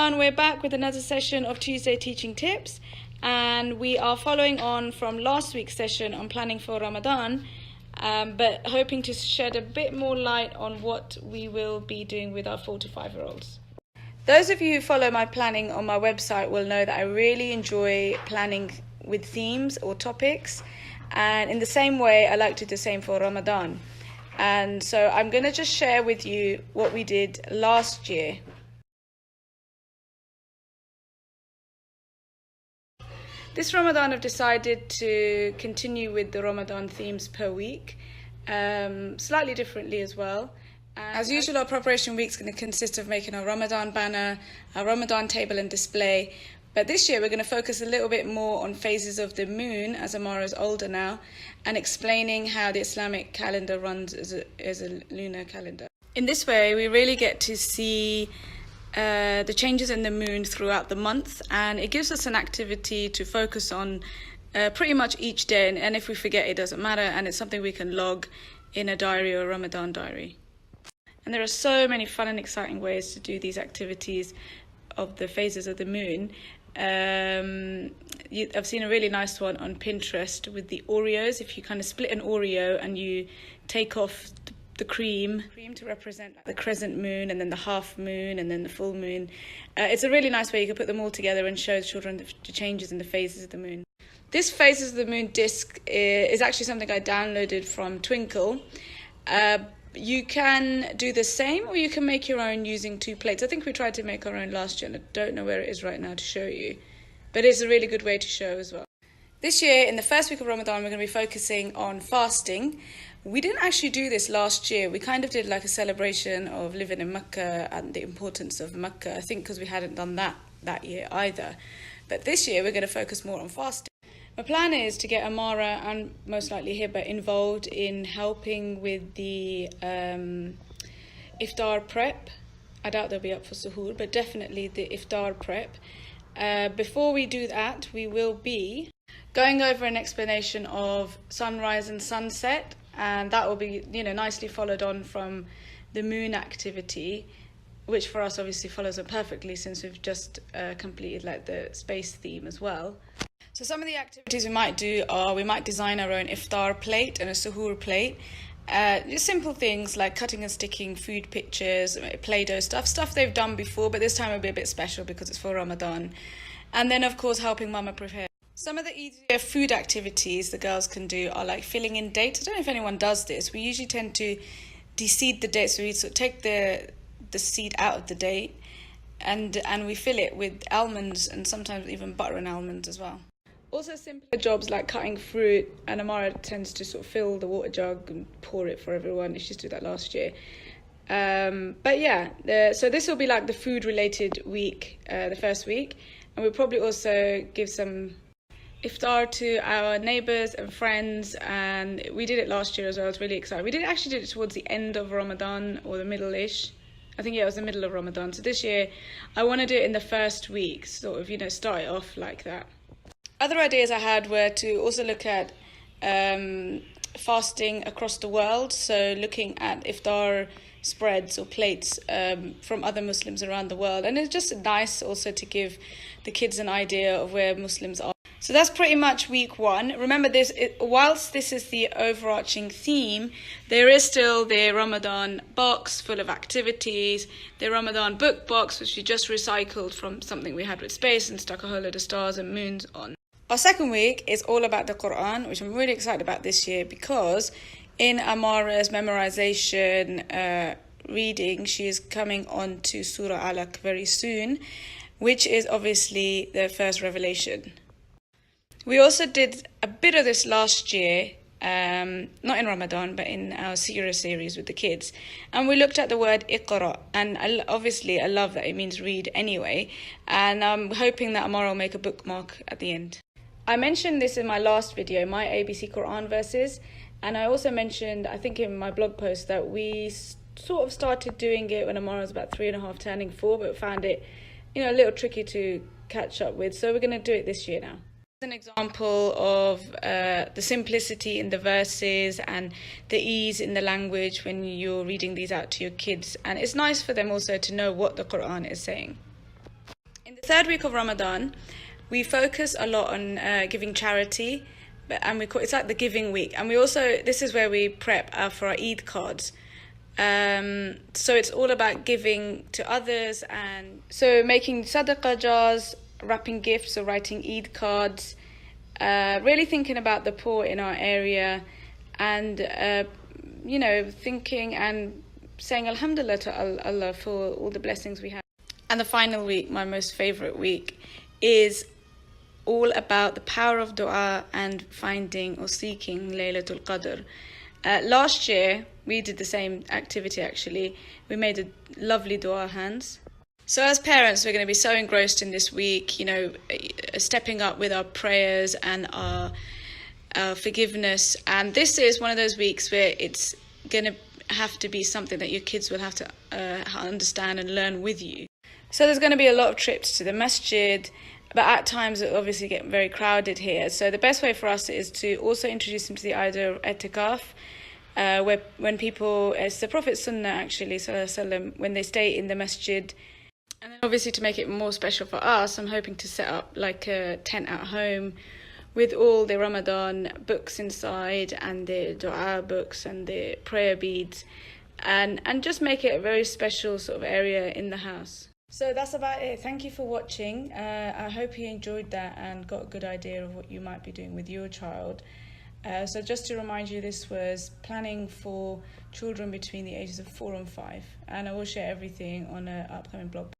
everyone, we're back with another session of Tuesday Teaching Tips, and we are following on from last week's session on planning for Ramadan, but hoping to shed a bit more light on what we will be doing with our 4 to 5-year-olds. Those of you who follow my planning on my website will know that I really enjoy planning with themes or topics, and in the same way I like to do the same for Ramadan. And so I'm going to just share with you what we did last year. This Ramadan I've decided to continue with the Ramadan themes per week, slightly differently as well. As usual, our preparation week is going to consist of making our Ramadan banner, our Ramadan table and display. But this year we're going to focus a little bit more on phases of the moon, as Amara is older now, and explaining how the Islamic calendar runs as a lunar calendar. In this way, we really get to see the changes in the moon throughout the month, and it gives us an activity to focus on pretty much each day, and if we forget it doesn't matter, and it's something we can log in a diary or a Ramadan diary. And there are so many fun and exciting ways to do these activities of the phases of the moon. I've seen a really nice one on Pinterest with the Oreos. If you kind of split an Oreo and you take off the cream to represent the crescent moon, and then the half moon, and then the full moon. It's a really nice way you can put them all together and show children the changes in the phases of the moon. This phases of the moon disc is actually something I downloaded from Twinkle. You can do the same, or you can make your own using 2 plates. I think we tried to make our own last year, and I don't know where it is right now to show you. But it's a really good way to show as well. This year, in the first week of Ramadan, we're going to be focusing on fasting. We didn't actually do this last year. We kind of did like a celebration of living in Mecca and the importance of Mecca, I think because we hadn't done that year either. But this year, we're going to focus more on fasting. My plan is to get Amara and most likely Hiba involved in helping with the iftar prep. I doubt they'll be up for suhoor, but definitely the iftar prep. Before we do that, we will be going over an explanation of sunrise and sunset, and that will be, nicely followed on from the moon activity, which for us obviously follows on perfectly since we've just completed like the space theme as well. So some of the activities we might do are we might design our own iftar plate and a suhoor plate. Just simple things like cutting and sticking food pictures, Play-Doh stuff they've done before, but this time it'll be a bit special because it's for Ramadan. And then of course helping Mama prepare. Some of the easier food activities the girls can do are like filling in dates. I don't know if anyone does this. We usually tend to de-seed the dates, so we sort of take the seed out of the date and we fill it with almonds and sometimes even butter and almonds as well. Also simpler jobs like cutting fruit, and Amara tends to sort of fill the water jug and pour it for everyone. She used to do that last year. But yeah, so this will be like the food related week, the first week, and we'll probably also give some iftar to our neighbours and friends, and we did it last year as well. I was really excited. We actually did it towards the end of Ramadan or the middle-ish. I think it was the middle of Ramadan. So this year I want to do it in the first week, sort of, start it off like that. Other ideas I had were to also look at fasting across the world, so looking at iftar spreads or plates from other Muslims around the world, and it's just nice also to give the kids an idea of where Muslims are. So that's pretty much week 1. Remember whilst this is the overarching theme, there is still the Ramadan box full of activities, the Ramadan book box which we just recycled from something we had with space and stuck a whole load of stars and moons on. Our second week is all about the Quran, which I'm really excited about this year because in Amara's memorization reading, she is coming on to Surah Alaq very soon, which is obviously the first revelation. We also did a bit of this last year, not in Ramadan, but in our Seerah series with the kids. And we looked at the word Iqra, and obviously I love that it means read anyway, and I'm hoping that Amara will make a bookmark at the end. I mentioned this in my last video, my ABC Quran verses, and I also mentioned, I think in my blog post, that we sort of started doing it when Amara was about 3.5, turning 4, but found it, a little tricky to catch up with. So we're going to do it this year now. An example of the simplicity in the verses and the ease in the language when you're reading these out to your kids, and it's nice for them also to know what the Quran is saying. Third week of Ramadan, we focus a lot on giving charity, and it's like the giving week. And we also, this is where we prep for our Eid cards. So it's all about giving to others, and so making sadaqah jars, wrapping gifts or writing Eid cards, really thinking about the poor in our area, and thinking and saying alhamdulillah to Allah for all the blessings we have. And the final week, my most favorite week, is all about the power of dua and finding or seeking Lailatul Qadr. Last year, we did the same activity actually. We made a lovely dua hands. So as parents, we're going to be so engrossed in this week, stepping up with our prayers and our forgiveness. And this is one of those weeks where it's going to have to be something that your kids will have to understand and learn with you. So there's going to be a lot of trips to the masjid, but at times it obviously get very crowded here. So the best way for us is to also introduce them to the idea of etikaf, where when people, it's the Prophet's sunnah actually, sallallahu alaihi wasallam, when they stay in the masjid. And then obviously to make it more special for us, I'm hoping to set up like a tent at home with all the Ramadan books inside and the dua books and the prayer beads, and just make it a very special sort of area in the house. So that's about it. Thank you for watching. I hope you enjoyed that and got a good idea of what you might be doing with your child. So just to remind you, this was planning for children between the ages of 4 and 5, and I will share everything on an upcoming blog.